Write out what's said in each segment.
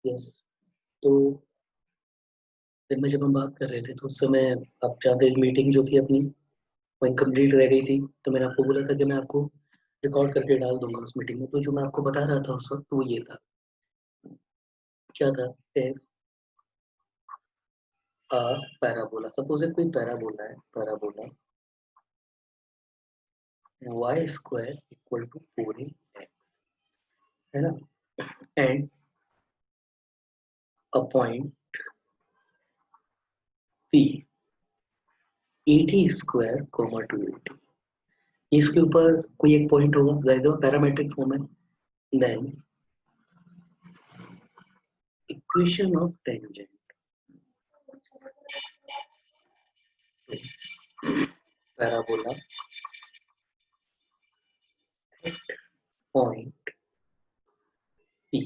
Yes. तो दिन में जब हम बात कर रहे थे तो उस समय आप जानते हैं मीटिंग जो थी अपनी वो इनकम्प्लीट रह गई थी, तो मैंने आपको बोला था कि मैं आपको रिकॉर्ड करके डाल दूंगा उस मीटिंग में। तो जो मैं आपको बता रहा था उस वक्त वो ये था, क्या था, आ पैराबोला। सपोज कोई पैराबोला है, parabola y square equal to 4ax, है ना, and a point p 80 square comma 280, इसके ऊपर कोई एक पॉइंट होगा, पैरामेट्रिक फॉर्म है। Then equation of tangent parabola at point p,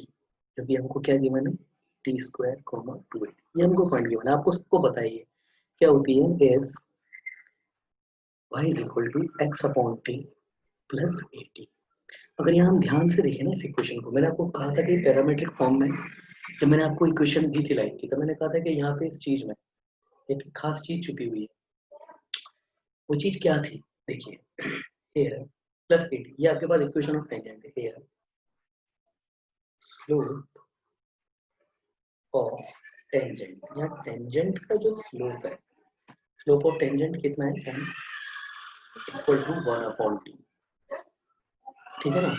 क्योंकि हमको क्या गिवन है, टी स्क्वायर कोमा 280, ये हमको पॉइंट गिवन है। आपको सबको पता ही है क्या होती है, as y is equal to x upon t plus 80। अगर यहाँ हम ध्यान से देखें ना इस इक्वेशन को, मैंने आपको कहा था कि पैरामेट्रिक फॉर्म में जब मैंने आपको इक्वेशन दी थी लाइन की, तो मैंने कहा था कि यहाँ पे इस चीज में एक खास चीज छुपी हुई है। वो चीज क्या थी, देखिए, here प्लस 80, ये आपके पास इक्वेशन ऑफ टेंजेंट है। here स्लोप ऑफ टेंजेंट, यहाँ टेंजेंट का जो स्लोप है, स्लोप ऑफ टेंजेंट कितना है, m equal to 1 upon t, ठीक है ना।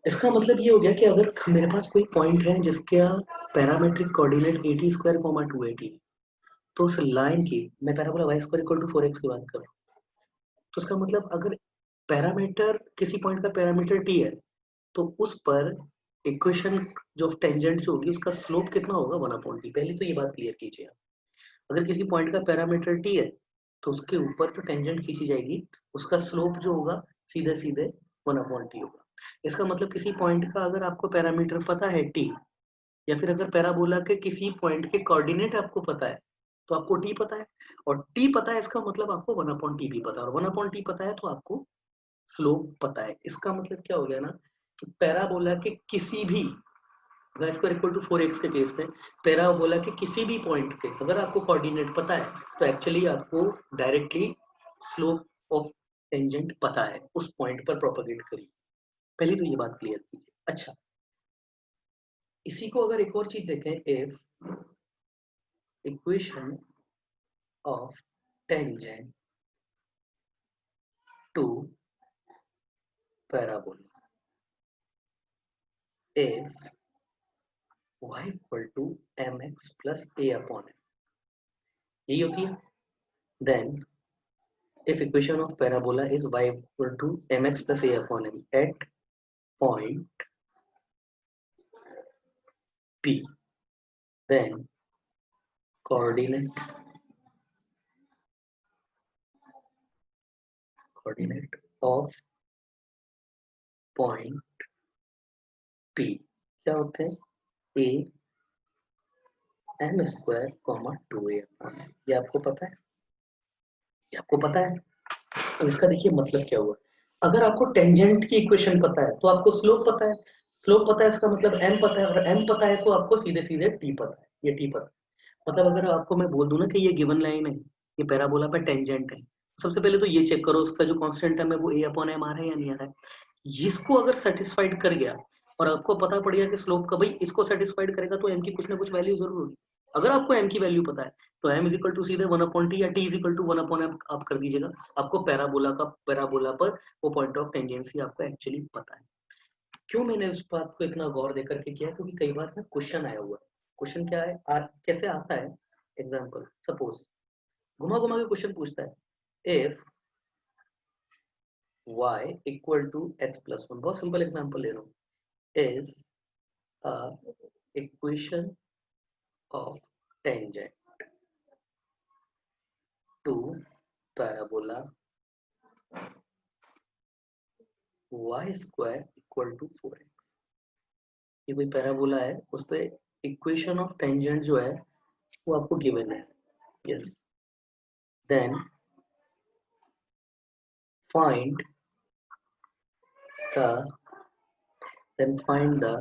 इसका मतलब ये हो गया कि अगर मेरे पास कोई पॉइंट है जिसका पैरामेट्रिक कोऑर्डिनेट 80 स्क्वायर कोमा 280, तो उस लाइन की, मैं parabola y square equal to 4x की बात कर रहा हूँ, तो उसका मतलब अगर पैरामीटर, किसी पॉइंट का पैरामीटर t है, तो उस पर इक्वेशन जो टेंजेंट जो होगी उसका स्लोप कितना होगा, 1 अपॉन टी। पहले तो ये बात क्लियर कीजिए आप। अगर किसी पॉइंट का पैरामीटर t है तो उसके ऊपर जो टेंजेंट खींची जाएगी उसका स्लोप जो होगा सीधे सीधे 1 अपॉन टी होगा। इसका मतलब किसी पॉइंट का अगर आपको पैरामीटर पता है t, या फिर अगर पैराबोला के किसी पॉइंट के कोऑर्डिनेट आपको पता है, तो आपको t पता है, और t पता है इसका मतलब आपको 1 अपॉन टी भी पता है, और 1 अपॉन टी पता है तो आपको स्लोप पता है। इसका मतलब क्या हो गया ना, कि पैराबोला के किसी भी y square equal to 4x के केस में पैराबोला के किसी भी पॉइंट पे अगर आपको कोऑर्डिनेट पता है, तो एक्चुअली आपको डायरेक्टली स्लोप ऑफ टेंजेंट पता है, उस पॉइंट पर प्रोपेगेट करिए। पहले तो ये बात क्लियर कीजिए। अच्छा, इसी को अगर एक और चीज देखें, if equation of tangent to parabola is y equal to mx plus a upon m, यही होती है। Then if equation of parabola is y equal to mx plus a upon m at point p, then coordinate of point p क्या होते हैं, a m square comma 2a upon m। ये आपको पता है, ये आपको पता है। अब इसका देखिए मतलब क्या हुआ, अगर आपको टेंजेंट की इक्वेशन पता है तो आपको स्लोप पता है, स्लोप पता है इसका मतलब m पता है, और m पता है तो आपको सीधे सीधे t पता है, ये t पता है। मतलब अगर आपको मैं बोल दूं ना कि ये गिवन लाइन है, ये पैराबोला पे टेंजेंट है, सबसे पहले तो ये चेक करो उसका जो कांस्टेंट टर्म है वो a अपॉन m आ रहा है या नहीं आ रहा है। इसको अगर सेटिस्फाइड कर गया और आपको पता पड़ गया कि स्लोप का भाई इसको सेटिस्फाइड करेगा, तो m की कुछ ना कुछ वैल्यू जरूर होगी। अगर आपको m की वैल्यू पता है तो m इज इक्वल टू सीधे 1 अपॉन टी या t is equal to 1 upon m आप कर दीजिएगा। आपको पैराबोला पर वो पॉइंट ऑफ टेंजेंसी आपको एक्चुअली पता है। क्यों मैंने उस बात को इतना गौर देकर के किया, क्योंकि कई बार ना क्वेश्चन आया हुआ है। क्वेश्चन क्या है, कैसे आता है, एग्जांपल सपोज घुमा घुमा के क्वेश्चन पूछता है, if y equal to x plus 1, बहुत सिंपल एग्जांपल ले रहा हूँ, is a equation of tangent to parabola y square equal to 4x। ये कोई पैराबोला है, उस पे इक्वेशन ऑफ टेंजेंट जो है वो आपको गिवन है। Yes, then find the then find the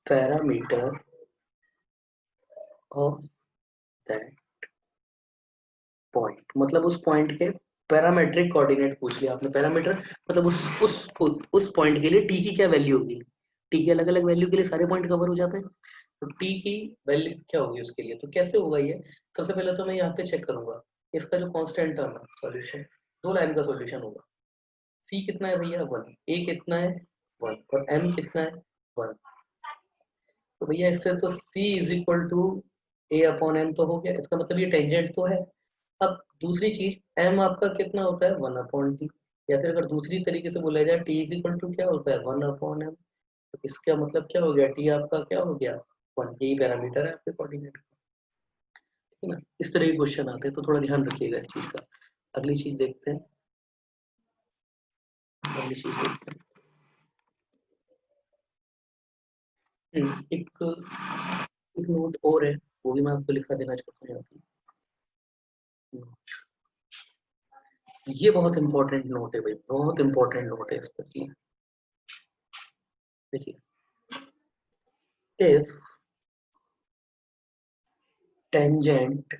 parameter of that point. मतलब उस पॉइंट के पैरामेट्रिक कोऑर्डिनेट पूछ लिया आपने। पैरामीटर मतलब उस पॉइंट के लिए टी की क्या वैल्यू होगी। टी की अलग अलग वैल्यू के लिए सारे पॉइंट कवर हो जाते हैं, तो टी की वैल्यू क्या होगी उसके लिए। तो कैसे होगा ये, सबसे पहले तो मैं यहाँ पे चेक करूंगा इसका जो कांस्टेंट टर्म है सॉल्यूशन, दो लाइन का सॉल्यूशन होगा। सी कितना है भैया 1, ए कितना है 1 और एम कितना है 1। तो भैया इससे तो C is equal to A upon M तो हो गया, इसका मतलब ये टेंजेंट तो है। अब दूसरी चीज m आपका कितना होता है 1 अपॉन टी, या फिर अगर दूसरी तरीके से बोला जाए t इज इक्वल टू क्या होता है 1 अपॉन m। तो इसका मतलब क्या हो गया, t आपका क्या हो गया 1, यही पैरामीटर है आपके कोऑर्डिनेट का, है ना। इस तरह के क्वेश्चन आते हैं तो थोड़ा ध्यान रखिएगा इस चीज का। अगली चीज देखते हैं, अगली चीज देखते हैं। एक नोट और है, वो भी मैं आपको लिखा देना चाहता हूँ यहाँ पे। ये बहुत इंपॉर्टेंट नोट है भाई, बहुत इंपॉर्टेंट नोट है इस पर। देखिए, if tangent,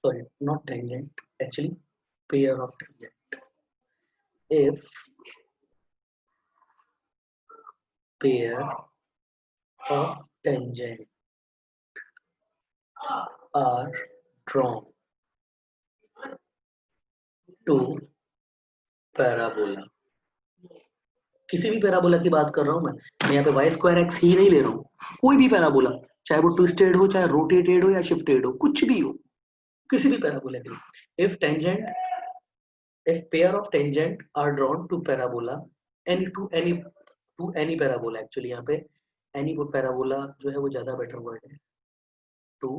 sorry not tangent, actually pair of tangent, if pair of tangent are drawn to parabola, किसी भी पैराबोला की बात कर रहा हूं मैं यहाँ पे वाई स्क्वायर एक्स ही नहीं ले रहा हूँ, कोई भी पैराबोला, चाहे वो ट्विस्टेड हो, चाहे रोटेटेड हो या शिफ्टेड हो, कुछ भी हो, किसी भी पैराबोला के लिए if tangent, if pair of tangent are drawn to parabola any to any parabola, actually यहाँ पे any parabola जो है वो ज्यादा बेटर वर्ड है, to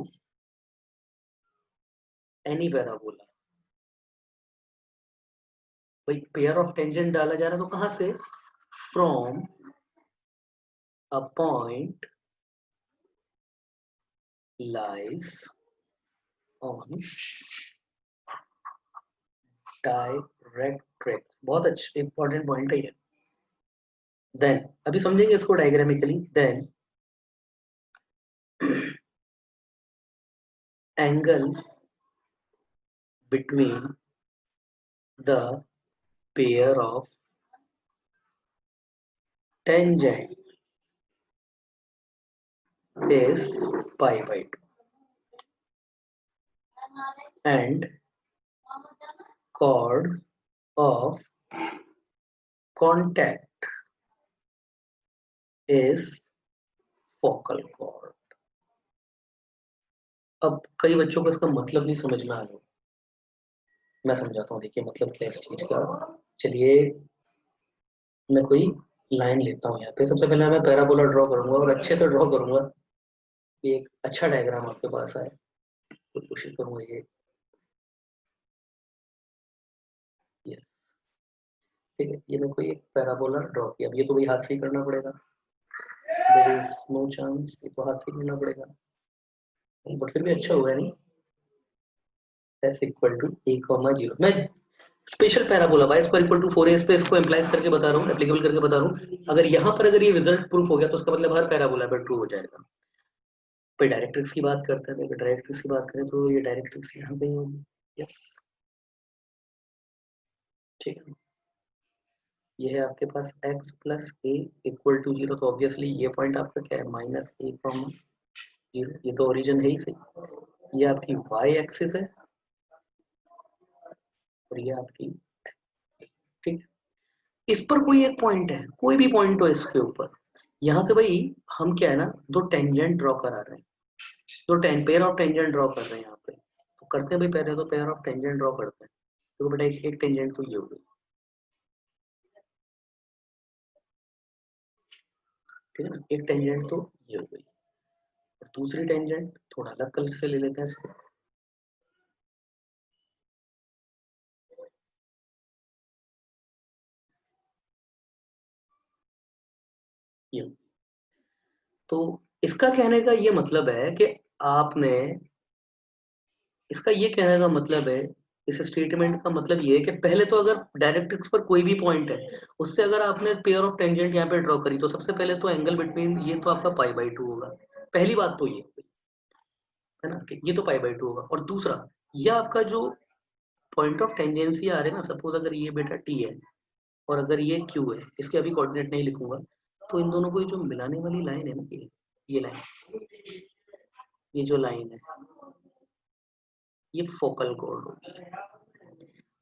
any parabola। भाई पेयर ऑफ टेंजेंट डाला जा रहा है तो कहां से, from a point lies on directrix. बहुत अच्छा इंपॉर्टेंट पॉइंट है ये। देन अभी समझेंगे इसको diagrammatically. Then angle between the pair of tangent is pi by 2 and chord of contact is focal chord। अब कई बच्चों को इसका मतलब नहीं समझ में आ रहा, मैं समझाता हूँ। देखिए मतलब क्या है इस चीज का। चलिए मैं कोई लाइन लेता हूँ यहाँ पे, सबसे पहले मैं पैराबोला ड्रॉ करूंगा और अच्छे से ड्रॉ करूंगा कि एक अच्छा डायग्राम आपके पास आए, तो कोशिश करूंगा ये। यस, ठीक है, ये मैं कोई एक पैराबोला ड्रॉ किया। अब ये तो भाई हाथ से ही करना पड़ेगा, देयर इज नो चांस, ये तो हाथ से ही करना पड़ेगा, बट फिर भी अच्छा होगा नहीं। s equal to a comma 0, मैं special parabola y square equal to 4a पे इसको एम्प्लाइज करके बता रहा हूँ, एप्लीकेबल करके बता रहा हूँ। अगर यहाँ पर अगर ये रिजल्ट प्रूफ हो गया तो उसका मतलब हर पैराबोला पर ट्रू हो जाएगा। भाई डायरेक्ट्रिक्स की बात करते हैं, अगर डायरेक्ट्रिक्स की बात करें तो ये डायरेक्ट्रिक्स यहाँ पे ही होगी। यस, ठीक है। ये है आपके पास x plus A equal to 0, तो ऑब्वियसली ये पॉइंट आपका क्या है माइनस ए कॉमा 0, ये तो ओरिजिन है ही सही। ये आपकी y एक्सिस है और ये आपकी, ठीक है। इस पर कोई एक पॉइंट है, कोई भी पॉइंट हो इसके ऊपर, यहाँ से भाई हम क्या है ना, दो टेंजेंट ड्रॉ करा रहे हैं, दो पेयर ऑफ टेंजेंट ड्रॉ कर रहे हैं यहाँ पे। तो करते हैं भाई, पहले तो पेयर ऑफ टेंजेंट ड्रॉ करते हैं। तो बेटा एक टेंजेंट तो ये हो गई, ठीक है ना, एक टेंजेंट तो ये हो गई। और दूसरी टेंजेंट थोड़ा अलग कलर से ले लेते हैं इसको, ये। तो इसका कहने का ये मतलब है कि आपने, इसका ये कहने का मतलब है इस स्टेटमेंट का मतलब ये है कि पहले तो अगर डायरेक्ट्रिक्स पर कोई भी पॉइंट है उससे अगर आपने पेयर ऑफ टेंजेंट यहाँ पे ड्रॉ करी तो सबसे पहले तो एंगल बिटवीन ये तो आपका π/2 होगा। पहली बात तो ये है ना कि ये तो π/2 होगा। और दूसरा ये आपका जो पॉइंट ऑफ टेंजेंसी आ रहे हैं ना, सपोज अगर ये बेटा टी है और अगर ये क्यू है, इसके अभी कोऑर्डिनेट नहीं लिखूंगा, तो इन दोनों को जो मिलाने वाली लाइन है ना, ये लाइन, ये जो लाइन है ये फोकल कॉर्ड होगी।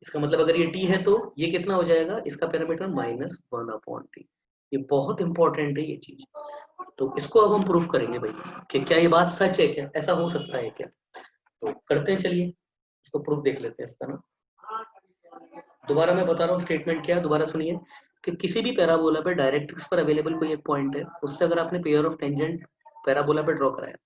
इसका मतलब अगर ये टी है तो ये कितना हो जाएगा, इसका पैरामीटर -1/t। ये बहुत इंपॉर्टेंट है ये चीज। तो इसको अब हम प्रूफ करेंगे भाई कि क्या ये बात सच है, क्या ऐसा हो सकता है क्या। तो करते हैं, चलिए इसको प्रूफ देख लेते हैं इसका ना। दोबारा मैं बता रहा हूँ स्टेटमेंट क्या है, दोबारा सुनिए कि किसी भी पैराबोला पे डायरेक्ट्रिक्स पर अवेलेबल कोई एक पॉइंट है, उससे अगर आपने पेयर ऑफ टेंजेंट पैराबोला पे ड्रॉ कराया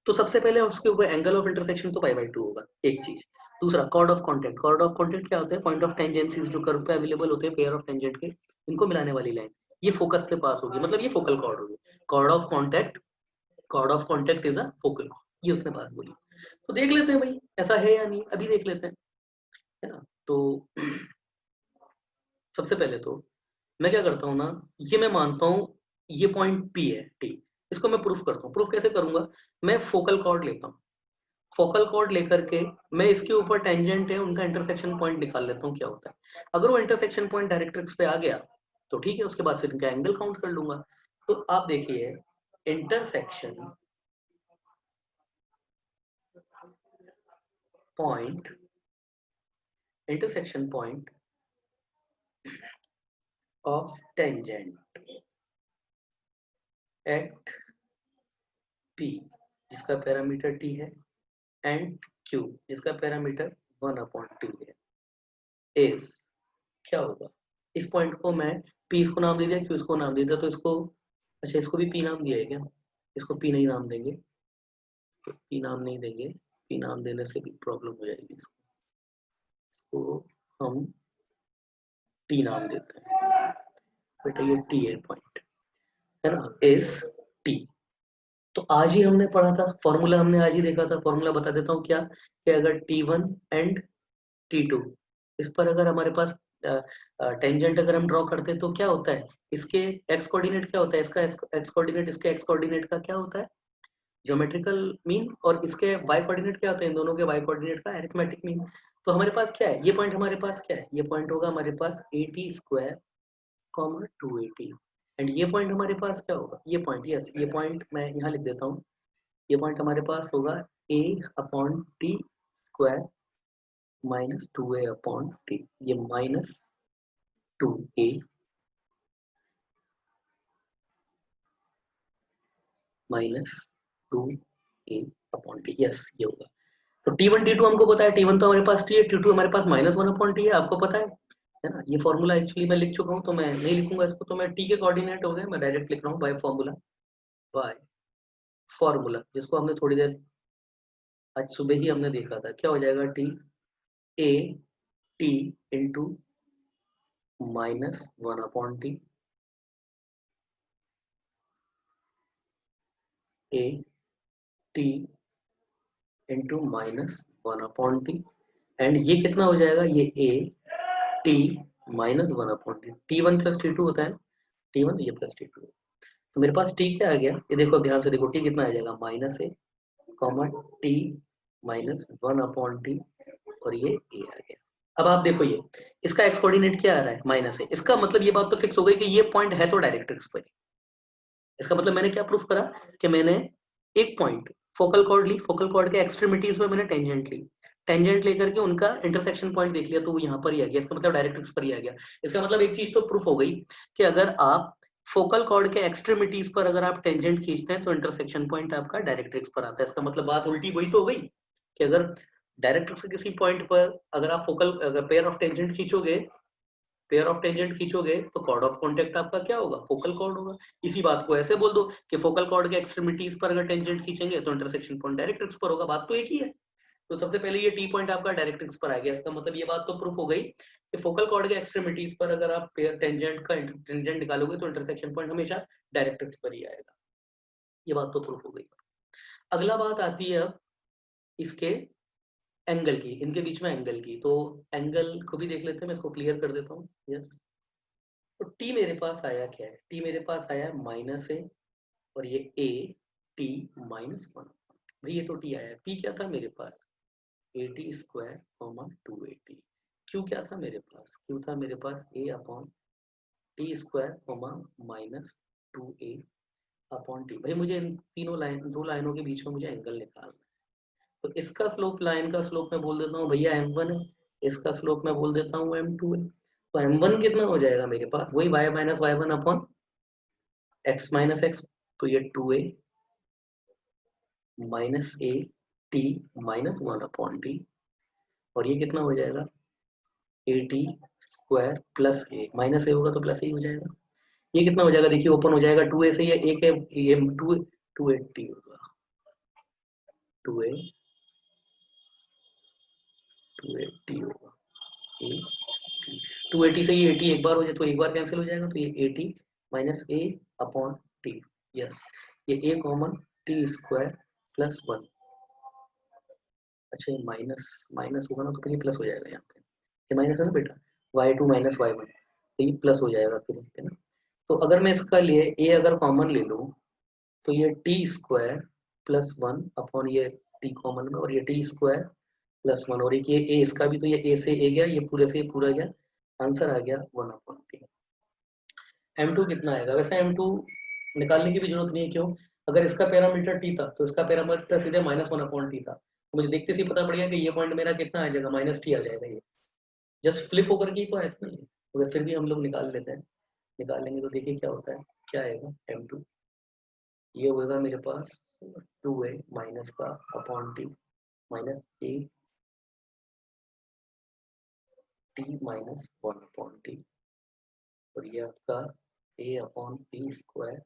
तो सबसे पहले उसके ऊपर एंगल ऑफ इंटरसेक्शन तो π/2 होगा, एक चीज। दूसरा chord of contact, chord of contact क्या होता है, पॉइंट ऑफ टेंजेंसीज जो कर्व पे अवेलेबल होते हैं पेयर ऑफ टेंजेंट के, इनको मिलाने वाली लाइन, ये फोकस से पास होगी, मतलब ये फोकल कॉर्ड होगी। Chord of contact, chord of contact is a focal chord, ये उसने बात बोली। तो देख लेते हैं भाई ऐसा है या नहीं, अभी देख लेते हैं, है ना। तो सबसे पहले तो मैं क्या करता हूँ ना, ये मैं मानता हूँ ये पॉइंट पी है टी, इसको मैं प्रूफ करता हूँ। प्रूफ कैसे करूंगा, मैं फोकल कॉर्ड लेता हूँ, फोकल कॉर्ड लेकर के मैं इसके ऊपर टेंजेंट है उनका इंटरसेक्शन पॉइंट निकाल लेता हूँ क्या होता है। अगर वो इंटरसेक्शन पॉइंट डायरेक्ट्रिक्स पे आ गया तो ठीक है, उसके बाद फिर इनका एंगल काउंट कर लूंगा। तो आप देखिए intersection point, intersection point of tangent at P जिसका पैरामीटर टी है एंड क्यू जिसका पैरामीटर 1/t है, इज क्या होगा। इस पॉइंट को मैं पी इसको नाम दे दिया, क्यू इसको नाम दे दिया, तो इसको अच्छा इसको भी पी नाम दिया है क्या, इसको पी नहीं नाम देंगे, तो पी नाम नहीं देंगे, पी नाम देने से भी प्रॉब्लम हो जाएगी। इसको हम टी नाम देते हैं, बेटा ये टी है पॉइंट, है ना, इस टी। तो आज ही हमने पढ़ा था फॉर्मूला, हमने आज ही देखा था फॉर्मूला, बता देता हूँ क्या, कि अगर T1 एंड T2 इस पर अगर हमारे पास टेंजेंट अगर हम ड्रॉ करते हैं तो क्या होता है, इसके एक्स कोऑर्डिनेट क्या होता है, इसका एक्स कोऑर्डिनेट इसके एक्स कोऑर्डिनेट का क्या होता है, ज्योमेट्रिकल मीन, और इसके वाई कोऑर्डिनेट क्या होता है, इन दोनों के वाई कोऑर्डिनेट का अरिथमेटिक मीन। तो हमारे पास क्या है, ये पॉइंट हमारे पास क्या है, ये पॉइंट होगा हमारे पास AT² 280। एंड ये पॉइंट हमारे पास क्या होगा, ये पॉइंट, यस ये पॉइंट मैं यहाँ लिख देता हूँ, ये पॉइंट हमारे पास होगा A/T² -2A/T, ये -2A -2A/T, यस ये होगा। तो T1 T2 हमको पता है, T1 तो हमारे पास T है, T2 हमारे पास -1/T है, आपको पता है ना। ये फॉर्मूला एक्चुअली मैं लिख चुका हूँ तो मैं नहीं लिखूंगा इसको, तो मैं T के कोऑर्डिनेट हो गए, मैं डायरेक्ट लिख रहा हूँ बाय फॉर्मूला, बाय फॉर्मूला जिसको हमने थोड़ी देर आज सुबह ही हमने देखा था, क्या हो जाएगा, T into -1/T, T into -1/T, and ये कितना हो जाएगा, ये T -1/T, T1 + T2 होता है, T1 ये प्लस T2, तो मेरे पास T क्या आ गया, ये देखो ध्यान से देखो, T कितना आ जाएगा, -A, T -1/T, और ये A आ गया। अब आप देखो ये इसका एक्स कोऑर्डिनेट क्या आ रहा है, -A, इसका मतलब ये बात तो फिक्स हो गई कि ये पॉइंट है तो डायरेक्ट्रिक्स पर। इसका मतलब मैंने क्या प्रूफ करा कि मैंने एक पॉइंट फोकल कॉर्ड ली, फोकल कॉर्ड के एक्सट्रीमिटीज में मैंने टेंजेंट ली, टेंजेंट लेकर के उनका इंटरसेक्शन पॉइंट देख लिया तो वो यहाँ पर ही आ गया, इसका मतलब डायरेक्ट्रिक्स पर ही आ गया। इसका मतलब एक चीज तो प्रूफ हो गई कि अगर आप फोकल कॉर्ड के एक्सट्रीमिटीज पर अगर आप टेंजेंट खींचते हैं तो इंटरसेक्शन पॉइंट आपका डायरेक्ट्रिक्स पर आता है। इसका मतलब बात उल्टी वही तो हो गई कि अगर डायरेक्ट्रिक्स के किसी पॉइंट पर अगर आप फोकल अगर पेयर ऑफ टेंजेंट खींचोगे, पेयर ऑफ टेंजेंट खींचोगे तो कॉर्ड ऑफ कॉन्टेक्ट आपका क्या होगा, फोकल कॉर्ड होगा। इसी बात को ऐसे बोल दो कि फोकल कॉर्ड के एक्सट्रीमिटीज पर अगर टेंजेंट खींचेंगे तो इंटरसेक्शन पॉइंट डायरेक्ट्रिक्स पर होगा, बात तो एक ही है। तो सबसे पहले ये टी पॉइंट आपका डायरेक्ट्रिक्स पर आ गया, इसका मतलब ये बात तो प्रूफ हो गई कि फोकल कॉर्ड के एक्सट्रीमिटीज पर अगर आप पेयर टेंजेंट का टेंजेंट निकालोगे तो इंटरसेक्शन पॉइंट हमेशा डायरेक्ट्रिक्स पर ही आएगा, ये बात तो प्रूफ हो गई। अगला बात आती है अब इसके एंगल की, इनके बीच में एंगल की, तो एंगल को भी देख लेते हैं, मैं इसको क्लियर कर देता हूँ। यस, तो टी मेरे पास आया क्या है, टी मेरे पास आया -a, और ये a t -1, भाई ये तो टी आया। पी क्या था मेरे पास, AT² 2AT। क्यू क्या था मेरे पास, क्यू था मेरे पास A/T² -2A/T। भाई मुझे इन तीनों दो लाइनों के बीच में मुझे एंगल निकालना है। तो इसका स्लोप, लाइन का स्लोप मैं बोल देता हूँ भैया m1 है, इसका स्लोप मैं बोल देता हूँ m2 है। तो m1 कितना हो जाएगा मेरे पास, वही y - y1/x - x, तो ये 2a - a t -1/t, और ये कितना हो जाएगा AT² +a, माइनस ए होगा तो प्लस ए हो जाएगा। ये कितना हो जाएगा, देखिए ओपन हो जाएगा, 2a से ये एक है, ये 280 होगा, 2a 280 होगा, 280 से ये 80 एक बार हो जाए तो एक बार कैंसिल हो जाएगा, तो ये 80 -a/t। यस, ये a कॉमन t² +1। अच्छा, ये माइनस माइनस होगा ना, तो फिर ये प्लस हो जाएगा, यहाँ पे ये माइनस है ना बेटा, y2 - y1, तो ये प्लस हो जाएगा फिर, है ना। तो अगर मैं इसका लिए a अगर कॉमन ले लूँ, तो ये t² +1 अपॉन ये t कॉमन में, और ये t² +1, और एक ये a इसका भी, तो ये a से a गया, ये पूरे से पूरा गया, आंसर आ गया 1/t। m2 कितना आएगा, वैसे m2 निकालने की भी जरूरत नहीं है, क्यों, अगर इसका पैरामीटर t था तो इसका पैरामीटर सीधे -1/t था, तो मुझे देखते से पता पड़ गया कि ये पॉइंट मेरा कितना आ जाएगा, -t आ जाएगा। ये जस्ट फ्लिप होकर के ही तो आया था ना ये, मगर फिर भी हम लोग निकाल लेते हैं, निकालेंगे तो देखिए क्या होता है, क्या आएगा m2, ये होगा मेरे पास 2a माइनस का upon T -a t -1/t, और ये आपका a/t²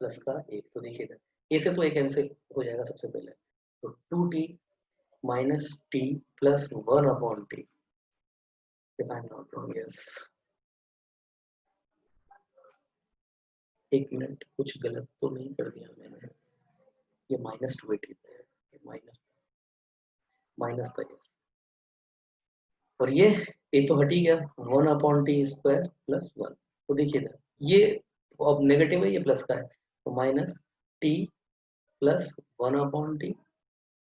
प्लस का a। तो देखिएगा a से तो एक कैंसिल हो जाएगा सबसे पहले, तो 2t -t +1/t, if I'm not wrong, yes। एक मिनट, कुछ गलत तो नहीं कर दिया मैंने, ये -280 है, ये माइनस था, यस, और ये तो हट ही गया, 1/t² +1। तो देखिएगा ये अब नेगेटिव है, ये प्लस का है, तो -t +1/t,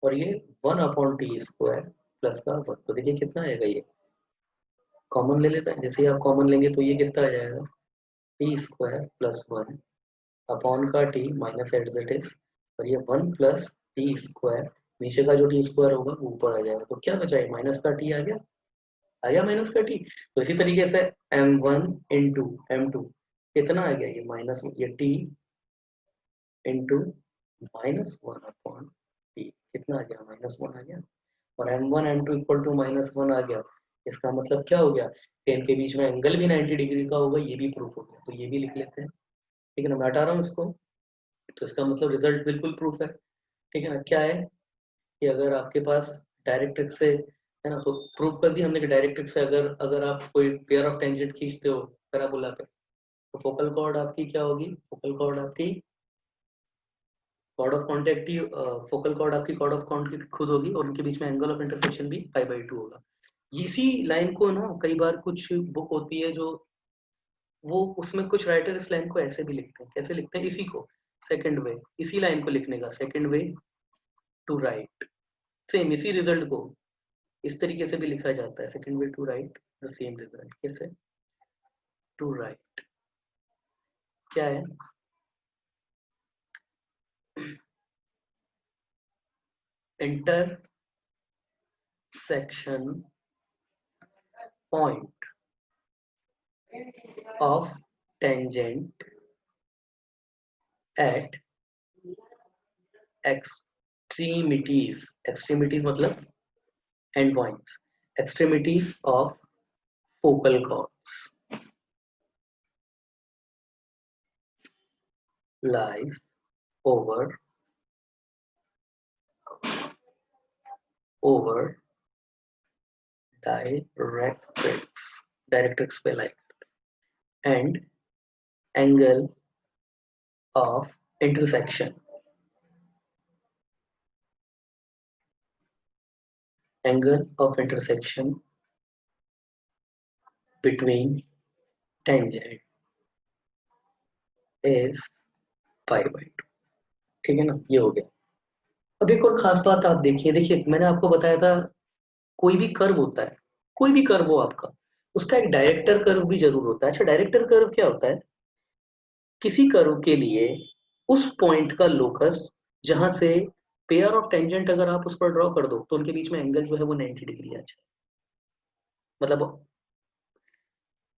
और ये 1/t² प्लस का 1। तो देखिए कितना आएगा, ये कॉमन ले लेते हैं, जैसे ही आप कॉमन लेंगे तो ये कितना आ जाएगा, t² +1 अपॉन का t minus at it is, और ये 1 + t², नीचे का जो t² होगा वो ऊपर आ जाएगा, तो क्या बचा है, माइनस का t आ गया माइनस का t। तो इसी तरीके से m1 इंटू m2 कितना आ गया, ये माइनस, ये t इंटू -1/t, कितना आ गया, -1 आ गया, और m1 m2 इक्वल टू -1 आ गया। इसका मतलब क्या हो गया, कि इनके बीच में एंगल भी 90 डिग्री का होगा, ये भी प्रूफ हो गया, तो ये भी लिख लेते हैं, ठीक है ना, मैं हटा रहा हूँ इसको। तो इसका मतलब रिजल्ट बिल्कुल प्रूफ है, ठीक है ना। क्या है कि अगर आपके पास डायरेक्ट्रिक्स से, है ना, तो प्रूफ कर दिया हमने कि डायरेक्ट्रिक्स से अगर अगर आप कोई पेयर ऑफ टेंजेंट खींचते हो पैराबोला पे, तो फोकल कॉर्ड आपकी क्या होगी, फोकल कॉर्ड आपकी कॉर्ड ऑफ कॉन्टैक्ट की, फोकल कॉर्ड आपकी कॉर्ड ऑफ कॉन्टैक्ट खुद होगी, और उनके बीच में एंगल ऑफ इंटरसेक्शन भी π/2 होगा। इसी लाइन को ना कई बार कुछ बुक होती है जो, वो उसमें कुछ राइटर इस लाइन को ऐसे भी लिखते हैं, कैसे लिखते हैं, इसी को सेकंड वे, इसी लाइन को लिखने का second way to write, same इसी रिजल्ट को इस तरीके से भी लिखा जाता है, second way to write the same result, कैसे, टू राइट क्या है, intersection point of tangent at extremities, extremities मतलब end points, extremities of focal chords lies over directrix, directrix पे lie and angle of intersection angle of intersection between tangent is π/2। ठीक है ना, ये हो गया। अब एक और खास बात आप देखिए, देखिए मैंने आपको बताया था कोई भी कर्व होता है, कोई भी कर्व हो आपका, उसका एक डायरेक्टर कर्व भी जरूर होता है। अच्छा, डायरेक्टर कर्व क्या होता है? किसी कर्व के लिए उस पॉइंट का लोकस जहां से पेयर ऑफ टेंजेंट अगर आप उस पर ड्रॉ कर दो तो उनके बीच में एंगल जो है वो 90 डिग्री आ जाए।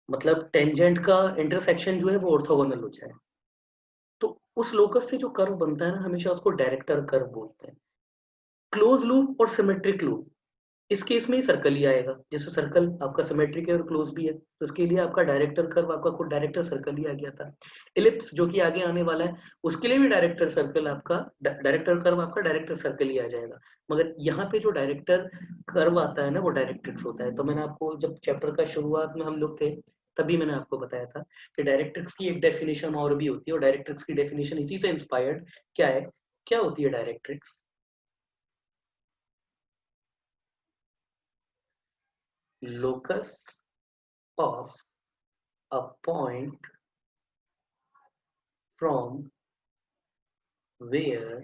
मतलब टेंजेंट का इंटरसेक्शन जो है वो ऑर्थोगोनल हो जाए। तो उस लोकस से जो कर्व बनता है ना, हमेशा उसको डायरेक्टर कर्व बोलते हैं। क्लोज लूप और सिमेट्रिक लूप, इस केस में ही सर्कल ही आएगा। जैसे सर्कल आपका सिमेट्रिक है और क्लोज भी है, तो उसके लिए आपका डायरेक्टर कर्व आपका खुद डायरेक्टर सर्कल ही आ गया था। इलिप्स जो कि आगे आने वाला है, उसके लिए भी डायरेक्टर सर्कल आपका डायरेक्टर कर्व आपका डायरेक्टर सर्कल ही आ जाएगा। मगर यहाँ पे जो डायरेक्टर कर्व आता है ना, वो डायरेक्ट्रिक्स होता है। तो मैंने आपको जब चैप्टर का शुरुआत में हम लोग थे, तभी मैंने आपको बताया था कि डायरेक्ट्रिक्स की एक डेफिनेशन और भी होती है, और डायरेक्ट्रिक्स की डेफिनेशन इसी से इंस्पायर्ड क्या है, क्या होती है directrix? Locus of a point from where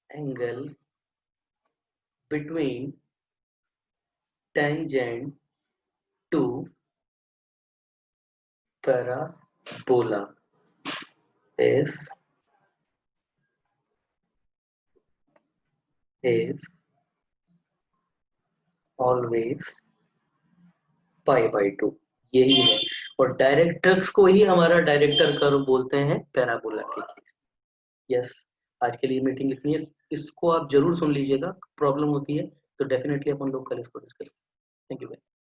angle between tangent to parabola is always π/2। यही है, और डायरेक्ट्रिक्स को ही हमारा डायरेक्टर कर्व बोलते हैं पैराबोला के केस। यस, आज के लिए मीटिंग इतनी है। इसको आप जरूर सुन लीजिएगा, प्रॉब्लम होती है तो डेफिनेटली अपन लोग कल इसको डिस्कस। Thank you.